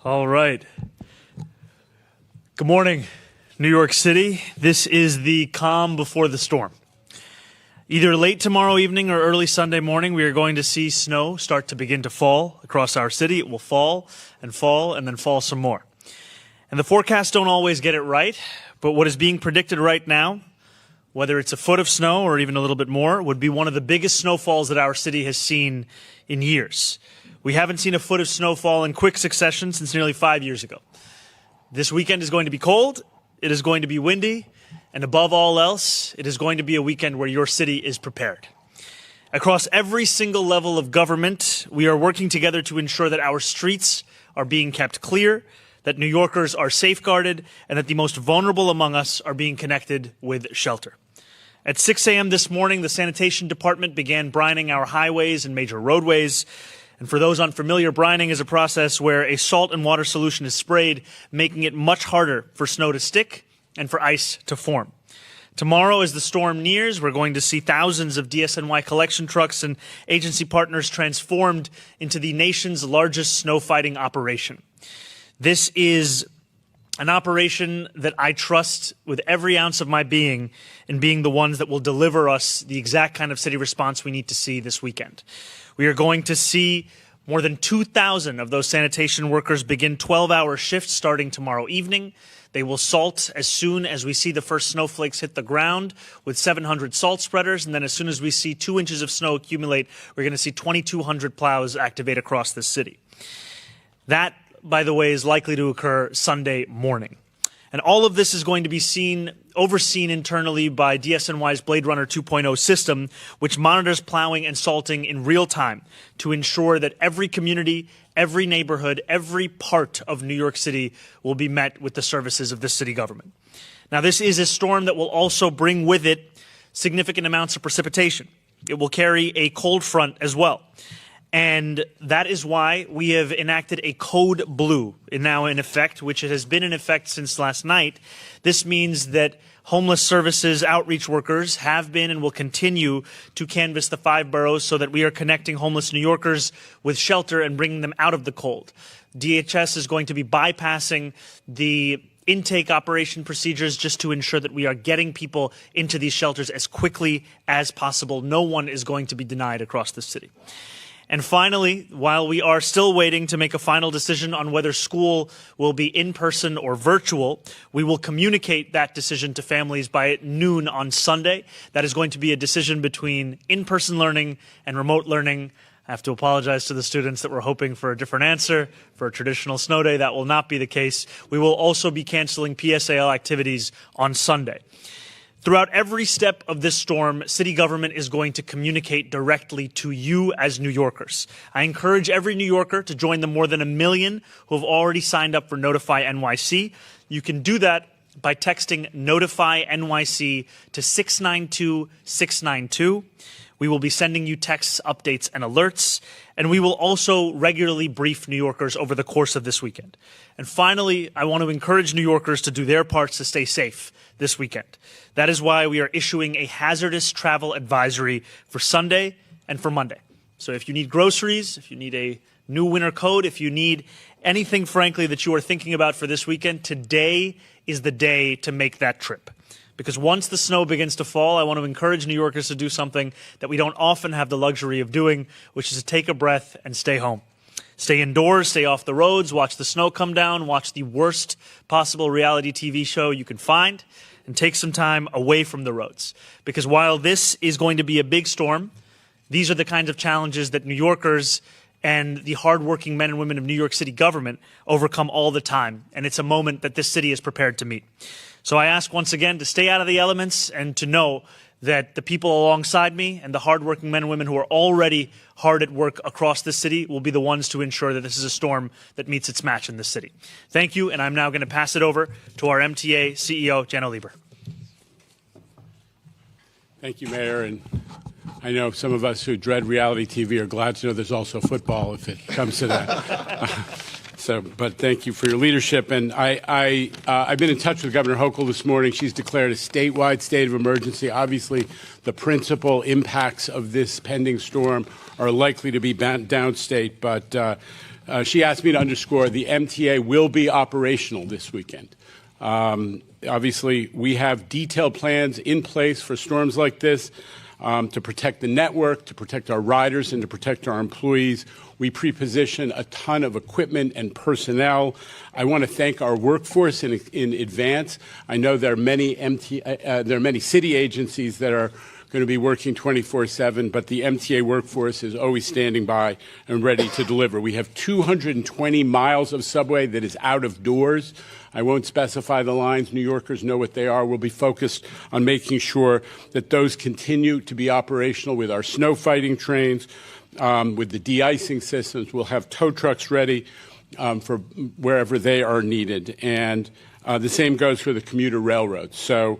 All right. Good morning, New York City. This is the calm before the storm. Either late tomorrow evening or early Sunday morning, we are going to see snow start to begin to fall across our city. It will fall and then fall some more. And the forecasts don't always get it right, but what is being predicted right now, whether it's a foot of snow or even a little bit more, would be one of the biggest snowfalls that our city has seen in years. We haven't seen a foot of snowfall in quick succession since nearly 5 years ago. This weekend is going to be cold, it is going to be windy, and above all else, it is going to be a weekend where your city is prepared. Across every single level of government, we are working together to ensure that our streets are being kept clear, that New Yorkers are safeguarded, and that the most vulnerable among us are being connected with shelter. At 6 a.m. this morning, the sanitation department began brining our highways and major roadways. And for those unfamiliar, brining is a process where a salt and water solution is sprayed, making it much harder for snow to stick and for ice to form. Tomorrow, as the storm nears, we're going to see thousands of DSNY collection trucks and agency partners transformed into the nation's largest snow fighting operation. This is an operation that I trust with every ounce of my being in being the ones that will deliver us the exact kind of city response we need to see this weekend. We are going to see more than 2,000 of those sanitation workers begin 12-hour shifts starting tomorrow evening. They will salt as soon as we see the first snowflakes hit the ground with 700 salt spreaders. And then as soon as we see 2 inches of snow accumulate, we're going to see 2,200 plows activate across the city. That, by the way, is likely to occur Sunday morning. And all of this is going to be overseen internally by DSNY's Blade Runner 2.0 system, which monitors plowing and salting in real time to ensure that every community, every neighborhood, every part of New York City will be met with the services of the city government. Now, this is a storm that will also bring with it significant amounts of precipitation. It will carry a cold front as well. And that is why we have enacted a Code Blue now in effect, which has been in effect since last night. This means that homeless services outreach workers have been and will continue to canvass the 5 boroughs so that we are connecting homeless New Yorkers with shelter and bringing them out of the cold. DHS is going to be bypassing the intake operation procedures just to ensure that we are getting people into these shelters as quickly as possible. No one is going to be denied across the city. And finally, while we are still waiting to make a final decision on whether school will be in person or virtual, we will communicate that decision to families by noon on Sunday. That is going to be a decision between in-person learning and remote learning. I have to apologize to the students that were hoping for a different answer for a traditional snow day. That will not be the case. We will also be canceling PSAL activities on Sunday. Throughout every step of this storm, city government is going to communicate directly to you as New Yorkers. I encourage every New Yorker to join the more than 1 million who have already signed up for Notify NYC. You can do that by texting Notify NYC to 692-692. We will be sending you texts, updates, and alerts, and we will also regularly brief New Yorkers over the course of this weekend. And finally, I want to encourage New Yorkers to do their parts to stay safe this weekend. That is why we are issuing a hazardous travel advisory for Sunday and for Monday. So if you need groceries, if you need a new winter coat, if you need anything, frankly, that you are thinking about for this weekend, today is the day to make that trip. Because once the snow begins to fall, I want to encourage New Yorkers to do something that we don't often have the luxury of doing, which is to take a breath and stay home. Stay indoors, stay off the roads, watch the snow come down, watch the worst possible reality TV show you can find, and take some time away from the roads. Because while this is going to be a big storm, these are the kinds of challenges that New Yorkers and the hardworking men and women of New York City government overcome all the time. And it's a moment that this city is prepared to meet. So I ask once again to stay out of the elements and to know that the people alongside me and the hardworking men and women who are already hard at work across the city will be the ones to ensure that this is a storm that meets its match in this city. Thank you, and I'm now going to pass it over to our MTA CEO, Jano Lieber. Thank you, Mayor. And I know some of us who dread reality TV are glad to know there's also football if it comes to that. But thank you for your leadership. And I've been in touch with Governor Hochul this morning. She's declared a statewide state of emergency. Obviously, the principal impacts of this pending storm are likely to be downstate. But she asked me to underscore the MTA will be operational this weekend. Obviously, we have detailed plans in place for storms like this to protect the network, to protect our riders, and to protect our employees. We pre-position a ton of equipment and personnel. I want to thank our workforce in advance. I know there are many city agencies that are going to be working 24/7, but the MTA workforce is always standing by and ready to deliver. We have 220 miles of subway that is out of doors. I won't specify the lines. New Yorkers know what they are. We'll be focused on making sure that those continue to be operational with our snow fighting trains, with the de-icing systems. We'll have tow trucks ready for wherever they are needed. And the same goes for the commuter railroads. So,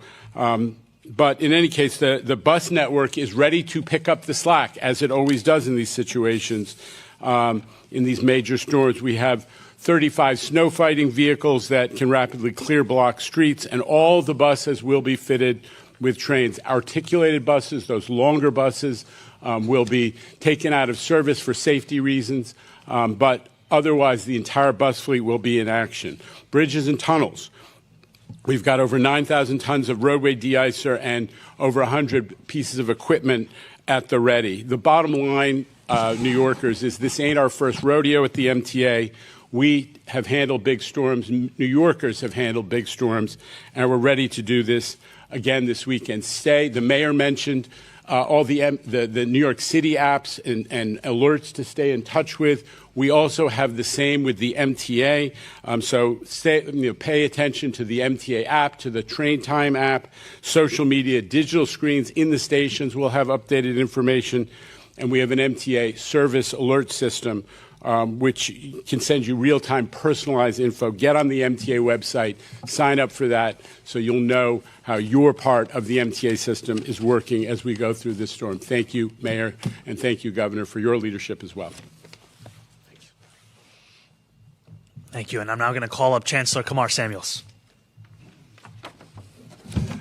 but in any case, the bus network is ready to pick up the slack, as it always does in these situations. In these major storms, we have 35 snow fighting vehicles that can rapidly clear block streets, and all the buses will be fitted with trains. Articulated buses, those longer buses, will be taken out of service for safety reasons, but otherwise the entire bus fleet will be in action. Bridges and tunnels. We've got over 9,000 tons of roadway de-icer and over 100 pieces of equipment at the ready. The bottom line, New Yorkers, is this ain't our first rodeo at the MTA. We have handled big storms. New Yorkers have handled big storms, and we're ready to do this again this weekend. The mayor mentioned all the New York City apps and alerts to stay in touch with. We also have the same with the MTA. So pay attention to the MTA app, to the Train Time app, social media, digital screens in the stations. We'll have updated information. And we have an MTA service alert system, which can send you real-time personalized info. Get on the MTA website, sign up for that, so you'll know how your part of the MTA system is working as we go through this storm. Thank you, Mayor, and thank you, Governor, for your leadership as well. Thank you. And I'm now going to call up Chancellor Kamar Samuels.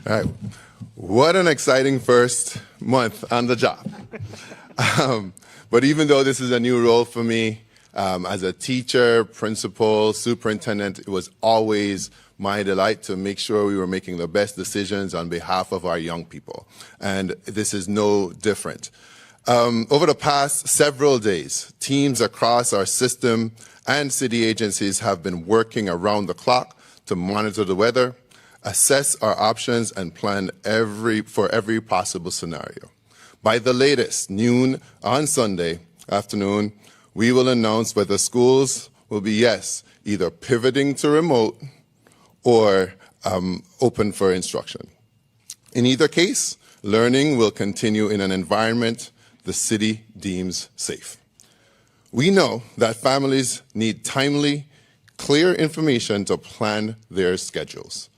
All right. What an exciting first month on the job. But even though this is a new role for me, as a teacher, principal, superintendent, it was always my delight to make sure we were making the best decisions on behalf of our young people. And this is no different. Over the past several days, teams across our system and city agencies have been working around the clock to monitor the weather, assess our options, and plan for every possible scenario. By the latest, noon on Sunday afternoon, we will announce whether schools will be, either pivoting to remote or open for instruction. In either case, learning will continue in an environment the city deems safe. We know that families need timely, clear information to plan their schedules,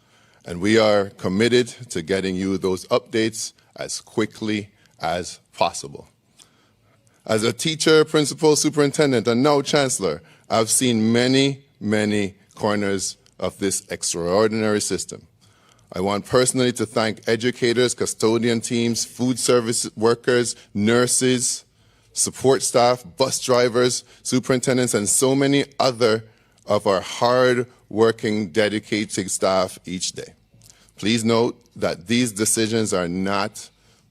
and we are committed to getting you those updates as quickly as possible. As a teacher, principal, superintendent, and now chancellor, I've seen many, many corners of this extraordinary system. I want personally to thank educators, custodian teams, food service workers, nurses, support staff, bus drivers, superintendents, and so many other of our hard-working, dedicated staff each day. Please note that these decisions are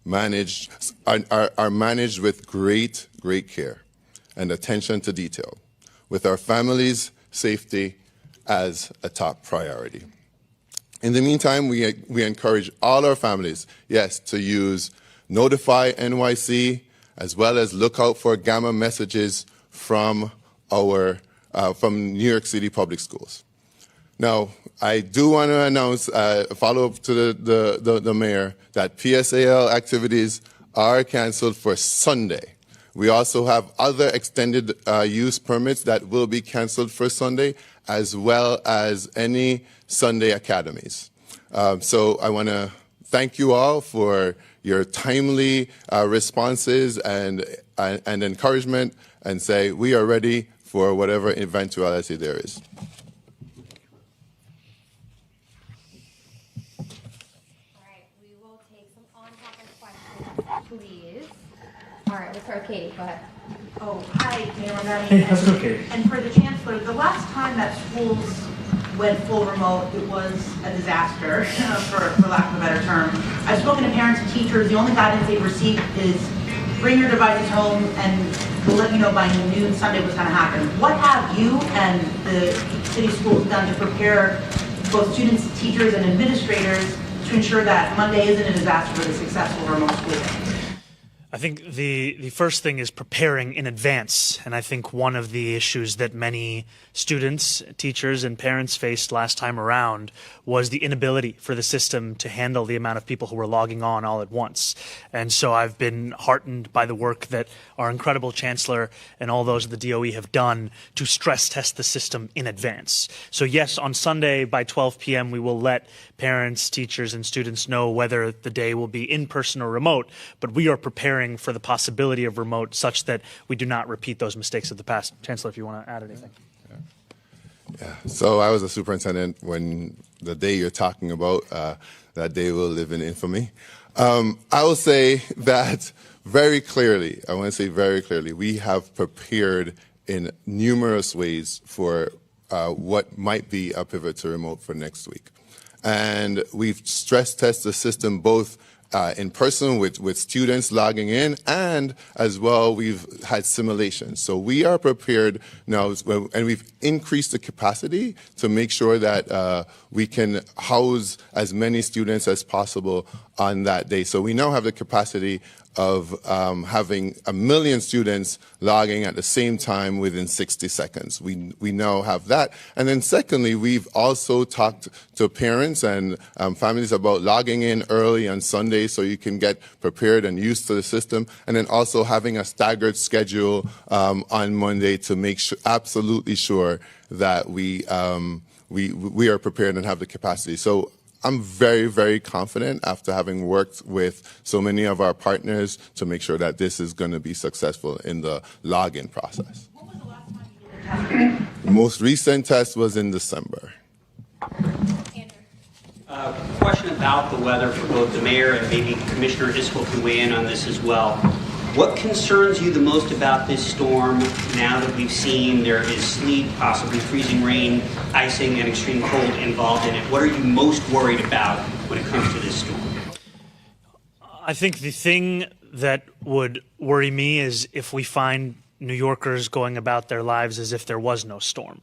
managed with great care and attention to detail, with our families' safety as a top priority. In the meantime, we encourage all our families, to use Notify NYC, as well as look out for Gamma messages from from New York City Public Schools. Now, I do want to announce a follow-up to the mayor that PSAL activities are canceled for Sunday. We also have other extended use permits that will be canceled for Sunday, as well as any Sunday academies. So I want to thank you all for your timely responses and encouragement, and say we are ready for whatever eventuality there is. All right, we will take some on-topic questions, please. All right, we'll start with Katie. Go ahead. Oh, hi, Mayor Magani. Hey, how's it going, Katie? And for the Chancellor, the last time that schools went full remote, it was a disaster, for lack of a better term. I've spoken to parents and teachers. The only guidance they've received is bring your devices home and we'll let you know by noon Sunday what's going to happen. What have you and the city schools done to prepare both students, teachers, and administrators to ensure that Monday isn't a disaster for the successful remote school day? I think the first thing is preparing in advance, and I think one of the issues that many students, teachers, and parents faced last time around was the inability for the system to handle the amount of people who were logging on all at once. And so I've been heartened by the work that our incredible Chancellor and all those of the DOE have done to stress test the system in advance. So yes, on Sunday by 12 p.m. we will let parents, teachers, and students know whether the day will be in person or remote, but we are preparing for the possibility of remote such that we do not repeat those mistakes of the past. Chancellor, if you want to add anything. Yeah. So I was a superintendent when the day you're talking about, that day will live in infamy. I will say that very clearly, I want to say very clearly, we have prepared in numerous ways for what might be a pivot to remote for next week. And we've stress tested the system both in person with students logging in, and as well we've had simulations. So we are prepared now, and we've increased the capacity to make sure that we can house as many students as possible on that day. So we now have the capacity of having 1 million students logging at the same time within 60 seconds. We now have that. And then secondly, we've also talked to parents and families about logging in early on Sunday so you can get prepared and used to the system. And then also having a staggered schedule on Monday to make absolutely sure that we are prepared and have the capacity. So I'm very, very confident after having worked with so many of our partners to make sure that this is going to be successful in the login process. When was the last time you did a test? The most recent test was in December. Question about the weather for both the mayor and maybe Commissioner Iskel can weigh in on this as well. What concerns you the most about this storm now that we've seen there is sleet, possibly freezing rain, icing, and extreme cold involved in it? What are you most worried about when it comes to this storm? I think the thing that would worry me is if we find New Yorkers going about their lives as if there was no storm.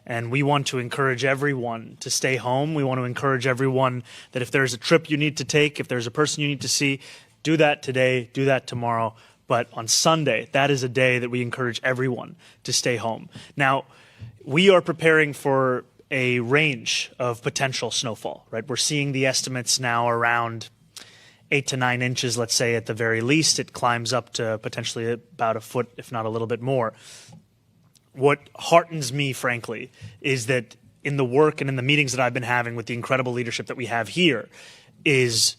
And we want to encourage everyone to stay home. We want to encourage everyone that if there's a trip you need to take, if there's a person you need to see, do that today, do that tomorrow. But on Sunday, that is a day that we encourage everyone to stay home. Now, we are preparing for a range of potential snowfall, right? We're seeing the estimates now around 8 to 9 inches, let's say, at the very least. It climbs up to potentially about a foot, if not a little bit more. What heartens me, frankly, is that in the work and in the meetings that I've been having with the incredible leadership that we have here is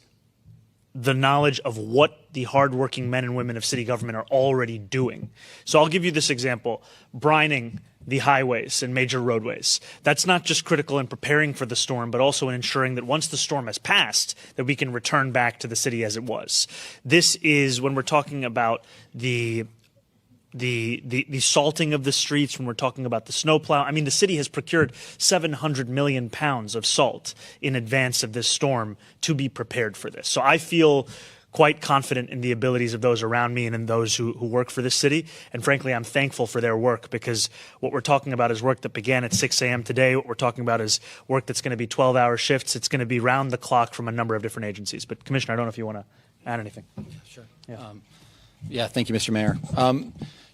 the knowledge of what the hardworking men and women of city government are already doing. So I'll give you this example. Brining the highways and major roadways. That's not just critical in preparing for the storm, but also in ensuring that once the storm has passed, that we can return back to the city as it was. This is when we're talking about the salting of the streets, when we're talking about the snowplow. I mean, the city has procured 700 million pounds of salt in advance of this storm to be prepared for this. So I feel quite confident in the abilities of those around me and in those who work for this city. And frankly, I'm thankful for their work, because what we're talking about is work that began at 6 a.m. today. What we're talking about is work that's going to be 12-hour shifts. It's going to be round the clock from a number of different agencies. But Commissioner, I don't know if you want to add anything. Sure. Yeah. Thank you, Mr. Mayor.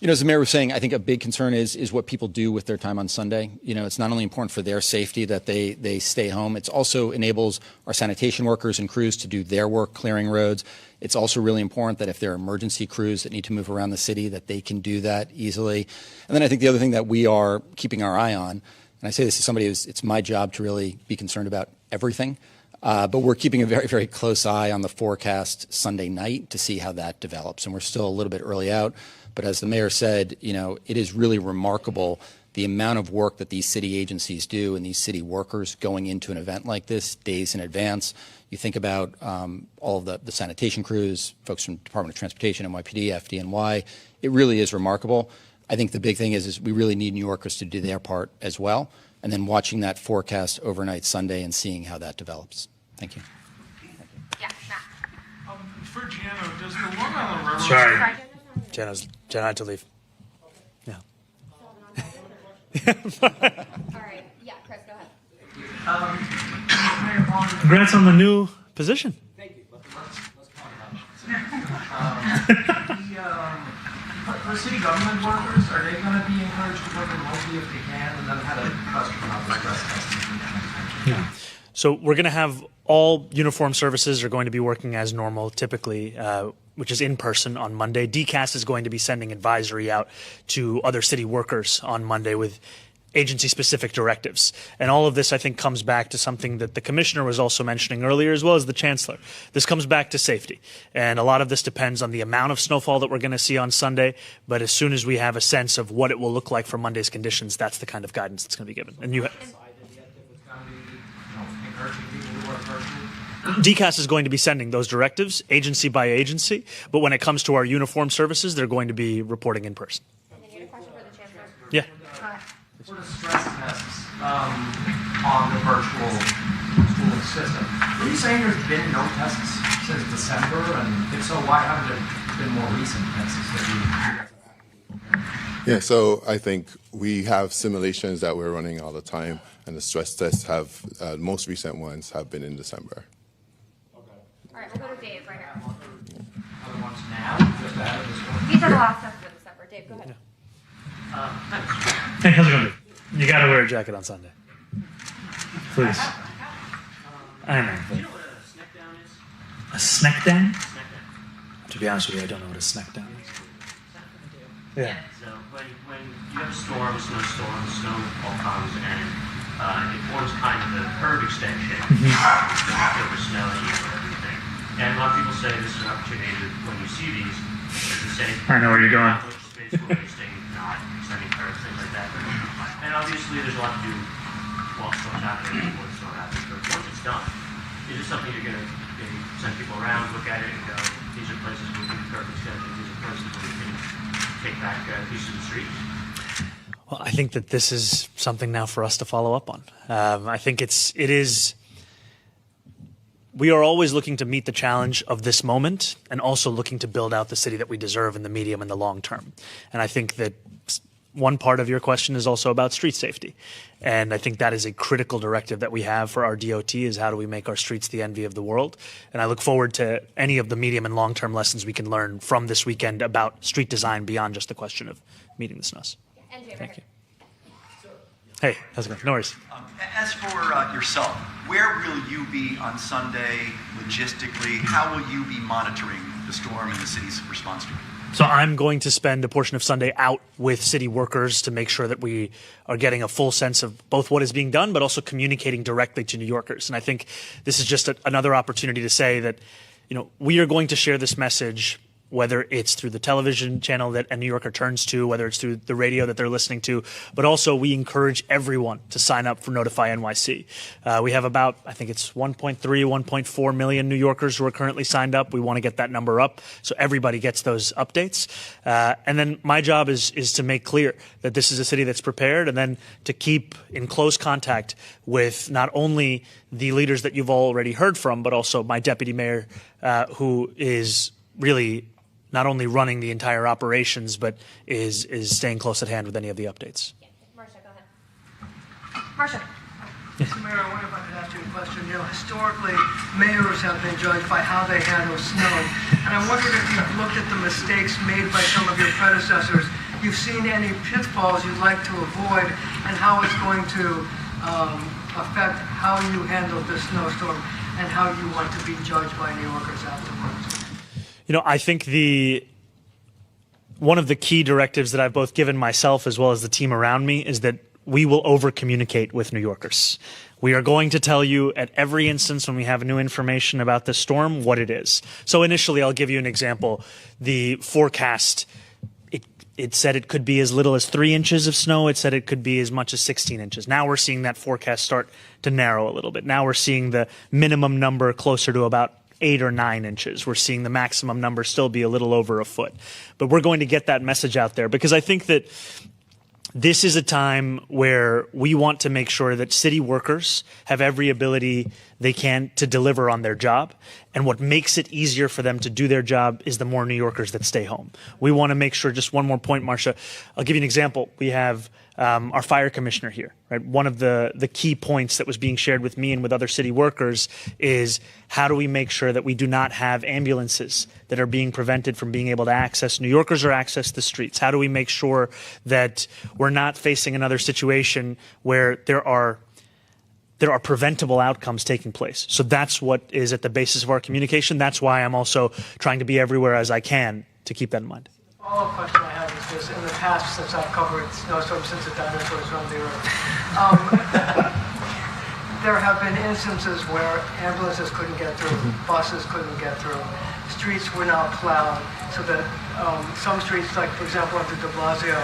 As the mayor was saying, I think a big concern is what people do with their time on Sunday. It's not only important for their safety that they stay home. It also enables our sanitation workers and crews to do their work clearing roads. It's also really important that if there are emergency crews that need to move around the city, that they can do that easily. And then I think the other thing that we are keeping our eye on, and I say this as somebody who's, it's my job to really be concerned about everything. But we're keeping a very, very close eye on the forecast Sunday night to see how that develops. And we're still a little bit early out. But as the mayor said, it is really remarkable the amount of work that these city agencies do and these city workers going into an event like this days in advance. You think about all of the sanitation crews, folks from Department of Transportation, NYPD, FDNY. it really is remarkable. I think the big thing is we really need New Yorkers to do their part as well, and then watching that forecast overnight Sunday and seeing how that develops. Thank you. Yeah, Matt. For Jano, does the Long Island Railroad... Sorry. Jenna had to leave. Yeah. All right. Yeah, Chris, go ahead. Congrats on the new position. Thank you. Let's talk about it. The city government workers, are they going to be encouraged to work remotely if they can? And then had a question about the stress testing. Yeah. So we're going to have all uniform services are going to be working as normal, typically, which is in person on Monday. DCAS is going to be sending advisory out to other city workers on Monday with agency-specific directives. And all of this, I think, comes back to something that the commissioner was also mentioning earlier, as well as the chancellor. This comes back to safety. And a lot of this depends on the amount of snowfall that we're going to see on Sunday. But as soon as we have a sense of what it will look like for Monday's conditions, that's the kind of guidance that's going to be given. And DCAS is going to be sending those directives agency by agency. But when it comes to our uniform services, they're going to be reporting in person. And then you had a question for the chancellor? Yeah. For the stress tests on the virtual schooling system, are you saying there's been no tests since December? And if so, why haven't there been more recent tests? Yeah, so I think we have simulations that we're running all the time, and the stress tests have, most recent ones have been in December. All right, we'll go to Dave right here. Other ones now, just ahead of this one? These are the last tests in December. Dave, go ahead. Hey, how's it going? You got to wear a jacket on Sunday. Please. I know. Do you know what a snack down is? A snack down? Snack down. To be honest with you, I don't know what a snack down is. Yeah. So when you have a storm, a snowstorm, snow all comes and it forms kind of a curve extension over snow and everything. And a lot of people say this is an opportunity to, when you see these, to say, I know where you're going. how much space we're wasting, not extending curves, things like that. And obviously there's a lot to do while snow's happening, before the snow happens. But once it's done, is this something you're going to maybe send people around, look at it and go, these are places where we can curve extensions, these are places where we can take back pieces of the street? Well, I think that this is something now for us to follow up on. I think it is. We are always looking to meet the challenge of this moment and also looking to build out the city that we deserve in the medium and the long term. And I think that one part of your question is also about street safety. And I think that is a critical directive that we have for our DOT is how do we make our streets the envy of the world. And I look forward to any of the medium and long-term lessons we can learn from this weekend about street design beyond just the question of meeting the snows. Thank you. Hey, how's it going? No worries. As for yourself, where will you be on Sunday logistically? How will you be monitoring the storm and the city's response to it? So I'm going to spend a portion of Sunday out with city workers to make sure that we are getting a full sense of both what is being done, but also communicating directly to New Yorkers. And I think this is just another opportunity to say that, we are going to share this message, whether it's through the television channel that a New Yorker turns to, whether it's through the radio that they're listening to, but also we encourage everyone to sign up for Notify NYC. We have about, I think it's 1.3, 1.4 million New Yorkers who are currently signed up. We want to get that number up so everybody gets those updates. And then my job is to make clear that this is a city that's prepared and then to keep in close contact with not only the leaders that you've already heard from, but also my deputy mayor, who is really not only running the entire operations, but is staying close at hand with any of the updates. Yeah. Marcia, go ahead. Marcia. Mr. Mayor, I wonder if I could ask you a question. Historically, mayors have been judged by how they handle snow. And I wondered if you've looked at the mistakes made by some of your predecessors. You've seen any pitfalls you'd like to avoid and how it's going to affect how you handle this snowstorm and how you want to be judged by New Yorkers afterwards. I think one of the key directives that I've both given myself as well as the team around me is that we will over-communicate with New Yorkers. We are going to tell you at every instance when we have new information about this storm what it is. So initially, I'll give you an example. The forecast, it said it could be as little as 3 inches of snow. It said it could be as much as 16 inches. Now we're seeing that forecast start to narrow a little bit. Now we're seeing the minimum number closer to about 8 or 9 inches. We're seeing the maximum number still be a little over a foot. But we're going to get that message out there because I think that this is a time where we want to make sure that city workers have every ability they can to deliver on their job. And what makes it easier for them to do their job is the more New Yorkers that stay home. We want to make sure, just one more point, Marcia, I'll give you an example. We have our fire commissioner here, right? One of the key points that was being shared with me and with other city workers is how do we make sure that we do not have ambulances that are being prevented from being able to access New Yorkers or access the streets? How do we make sure that we're not facing another situation where there are preventable outcomes taking place? So that's what is at the basis of our communication. That's why I'm also trying to be everywhere as I can to keep that in mind. The follow-up question I have is this: in the past, since I've covered snowstorms since the dinosaurs roamed the earth, there have been instances where ambulances couldn't get through, buses couldn't get through, streets were not plowed, so that some streets, like for example under de Blasio,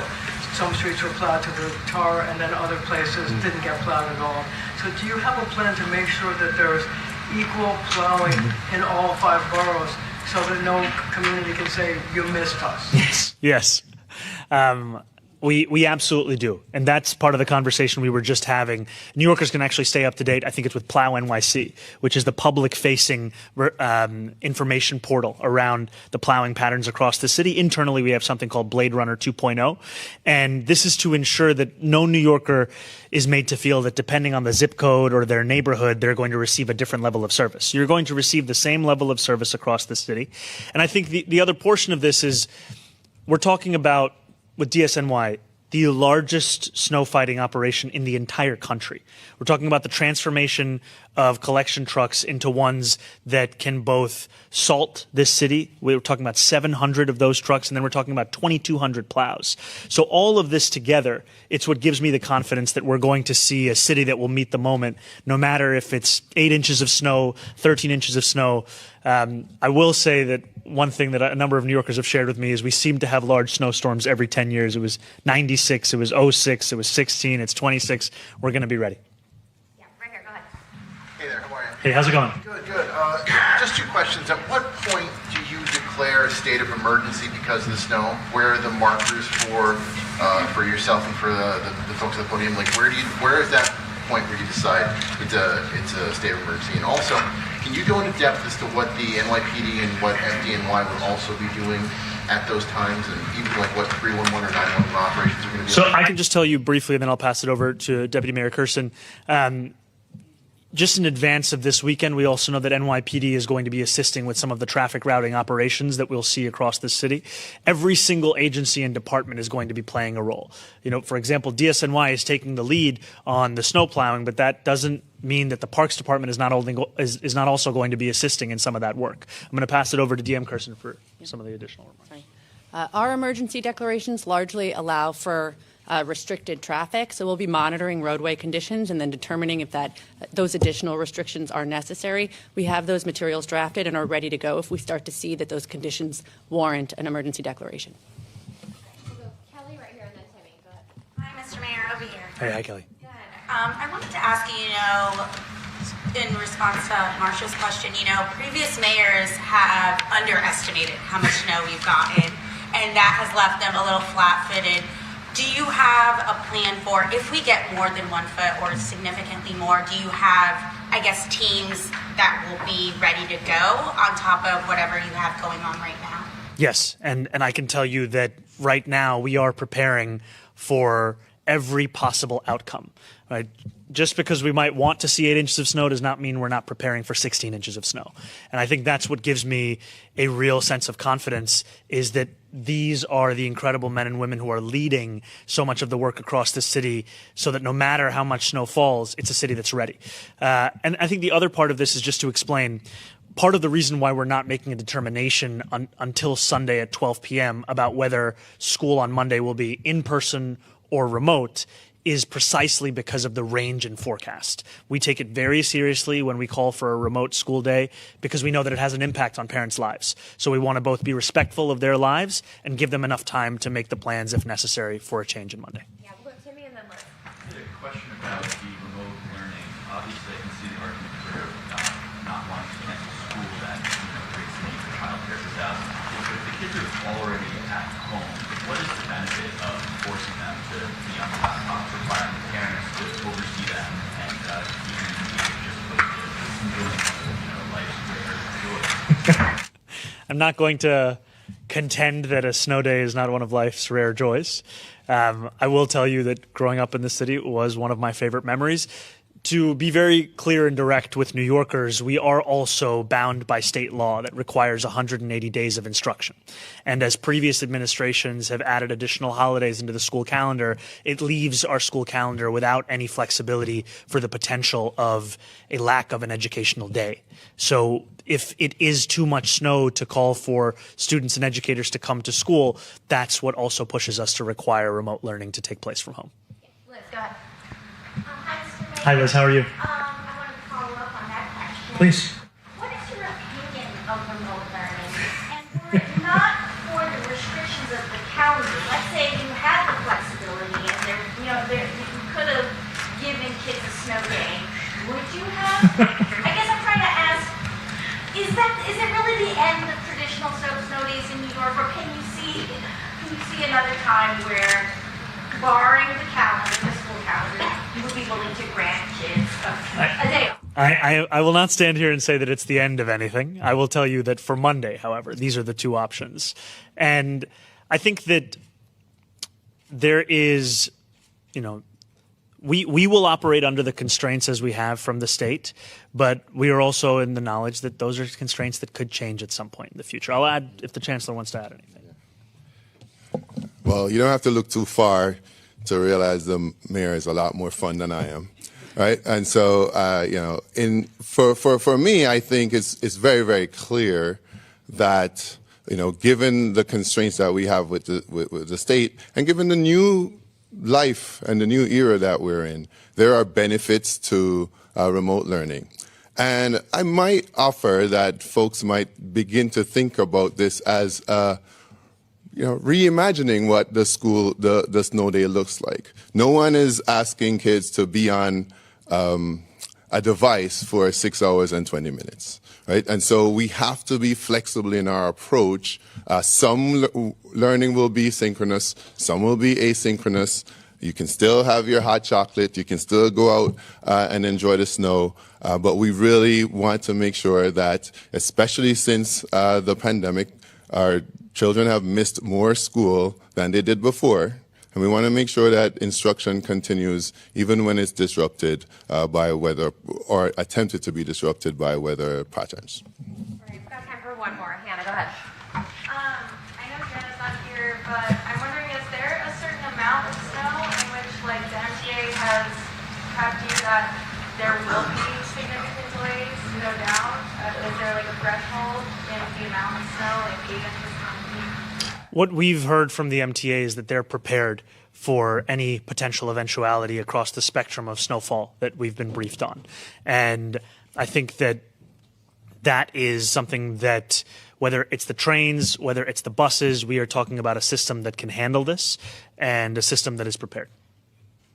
some streets were plowed to the tar, and then other places didn't get plowed at all. So do you have a plan to make sure that there's equal plowing in all 5 boroughs so that no community can say, you missed us? Yes. We absolutely do. And that's part of the conversation we were just having. New Yorkers can actually stay up to date. I think it's with Plow NYC, which is the public-facing information portal around the plowing patterns across the city. Internally, we have something called Blade Runner 2.0. And this is to ensure that no New Yorker is made to feel that depending on the zip code or their neighborhood, they're going to receive a different level of service. You're going to receive the same level of service across the city. And I think the other portion of this is we're talking about, with DSNY, the largest snow fighting operation in the entire country. We're talking about the transformation of collection trucks into ones that can both salt this city. We're talking about 700 of those trucks, and then we're talking about 2,200 plows. So all of this together, it's what gives me the confidence that we're going to see a city that will meet the moment, no matter if it's 8 inches of snow, 13 inches of snow. I will say that one thing that a number of New Yorkers have shared with me is we seem to have large snowstorms every 10 years. It was 96, it was 06, it was 16, it's 26. We're going to be ready. Yeah, right here, go ahead. Hey there, how are you? Hey, how's it going? Good, good. Just 2 questions. At what point do you declare a state of emergency because of the snow? Where are the markers for yourself and for the folks at the podium? Like, where is that point where you decide it's a state of emergency? And also, can you go into depth as to what the NYPD and what FDNY would also be doing at those times, and even like what 311 or 911 operations are going to be? So I can just tell you briefly, and then I'll pass it over to Deputy Mayor Kirsten. Just in advance of this weekend, we also know that NYPD is going to be assisting with some of the traffic routing operations that we'll see across the city. Every single agency and department is going to be playing a role. You know, for example, DSNY is taking the lead on the snow plowing, but that doesn't mean that the Parks Department is not also going to be assisting in some of that work. I'm going to pass it over to DM Kirsten for some of the additional remarks. Our emergency declarations largely allow for restricted traffic, so we'll be monitoring roadway conditions and then determining if those additional restrictions are necessary. We have those materials drafted and are ready to go if we start to see that those conditions warrant an emergency declaration. We'll go Kelly right here and then Timmy. Go ahead. Hi, Mr. Mayor, over here. Hey, hi, Kelly. Good. I wanted to ask you, in response to Marcia's question, previous mayors have underestimated how much snow we've gotten, and that has left them a little flat-footed. Do you have a plan for if we get more than 1 foot or significantly more, do you have, teams that will be ready to go on top of whatever you have going on right now? Yes, and I can tell you that right now we are preparing for every possible outcome. Right? Just because we might want to see 8 inches of snow does not mean we're not preparing for 16 inches of snow. And I think that's what gives me a real sense of confidence, is that these are the incredible men and women who are leading so much of the work across the city, so that no matter how much snow falls, it's a city that's ready. And I think the other part of this is just to explain part of the reason why we're not making a determination until Sunday at 12 p.m. about whether school on Monday will be in person or remote is precisely because of the range in forecast. We take it very seriously when we call for a remote school day, because we know that it has an impact on parents' lives. So we want to both be respectful of their lives and give them enough time to make the plans if necessary for a change on Monday. Yeah, we'll go Timmy and then Liz. I had a question about the remote learning. Obviously, I can see the argument for not wanting to cancel school school that creates the need for childcare for thousands of kids. But if the kids are already at home, what is the benefit of forcing them to be on the laptop, requiring the parents to oversee them and keeping them engaged as opposed to just enjoying life's rare joy? I'm not going to contend that a snow day is not one of life's rare joys. I will tell you that growing up in the city was one of my favorite memories. To be very clear and direct with New Yorkers, we are also bound by state law that requires 180 days of instruction. And as previous administrations have added additional holidays into the school calendar, it leaves our school calendar without any flexibility for the potential of a lack of an educational day. So if it is too much snow to call for students and educators to come to school, that's what also pushes us to require remote learning to take place from home. Liz, go ahead. Hi, Liz. How are you? I wanted to follow up on that question. Please. What is your opinion of remote learning? And were it not for the restrictions of the calendar, let's say you had the flexibility and you could have given kids a snow day, would you have? I guess I'm trying to ask, is it really the end of traditional snow days in New York, or can you see another time where, barring the calendar, the school calendar, you would be willing to grant kids a day off? I will not stand here and say that it's the end of anything. I will tell you that for Monday, however, these are the two options. And I think that there is, we will operate under the constraints as we have from the state, but we are also in the knowledge that those are constraints that could change at some point in the future. I'll add if the Chancellor wants to add anything. Well, you don't have to look too far to realize the mayor is a lot more fun than I am, right? And so, for me, I think it's very, very clear that, given the constraints that we have with the state, and given the new life and the new era that we're in, there are benefits to remote learning. And I might offer that folks might begin to think about this as reimagining what the snow day looks like. No one is asking kids to be on a device for 6 hours and 20 minutes, right? And so we have to be flexible in our approach. Some learning will be synchronous, some will be asynchronous. You can still have your hot chocolate, you can still go out and enjoy the snow, but we really want to make sure that, especially since the pandemic, our children have missed more school than they did before, and we want to make sure that instruction continues even when it's disrupted by weather, or attempted to be disrupted by weather patterns. All right, we've got time for one more. Hannah, go ahead. I know Jenna's not here, but I'm wondering, is there a certain amount of snow in which, the MTA has prepped you that there will be significant delays to go down? Is there a threshold in the amount of snow, 8 inches? What we've heard from the MTA is that they're prepared for any potential eventuality across the spectrum of snowfall that we've been briefed on. And I think that is something that, whether it's the trains, whether it's the buses, we are talking about a system that can handle this and a system that is prepared.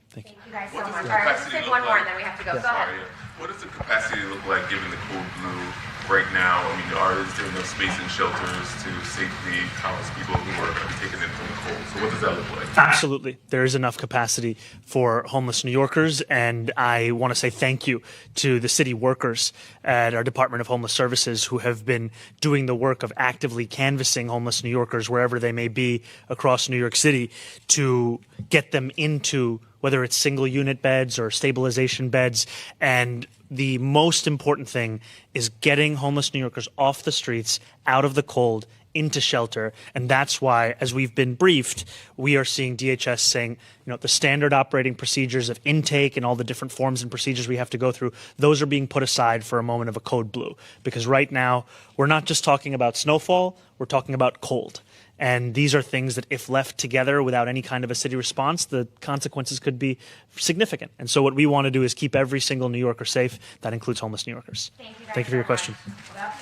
Thank you. Thank you guys so much. All right, let's take one more and then we have to go. Go ahead. What does the capacity look like given the cold blue right now? I mean, is there enough space in shelters to safely house people who are taken in from the cold? So what does that look like? Absolutely. There is enough capacity for homeless New Yorkers, and I want to say thank you to the city workers at our Department of Homeless Services who have been doing the work of actively canvassing homeless New Yorkers wherever they may be across New York City to get them into, whether it's single unit beds or stabilization beds. And the most important thing is getting homeless New Yorkers off the streets, out of the cold, into shelter. And that's why, as we've been briefed, we are seeing DHS saying, the standard operating procedures of intake and all the different forms and procedures we have to go through, those are being put aside for a moment of a code blue. Because right now, we're not just talking about snowfall, we're talking about cold. And these are things that, if left together without any kind of a city response, the consequences could be significant. And so what we want to do is keep every single New Yorker safe. That includes homeless New Yorkers. Thank you for your question. Well,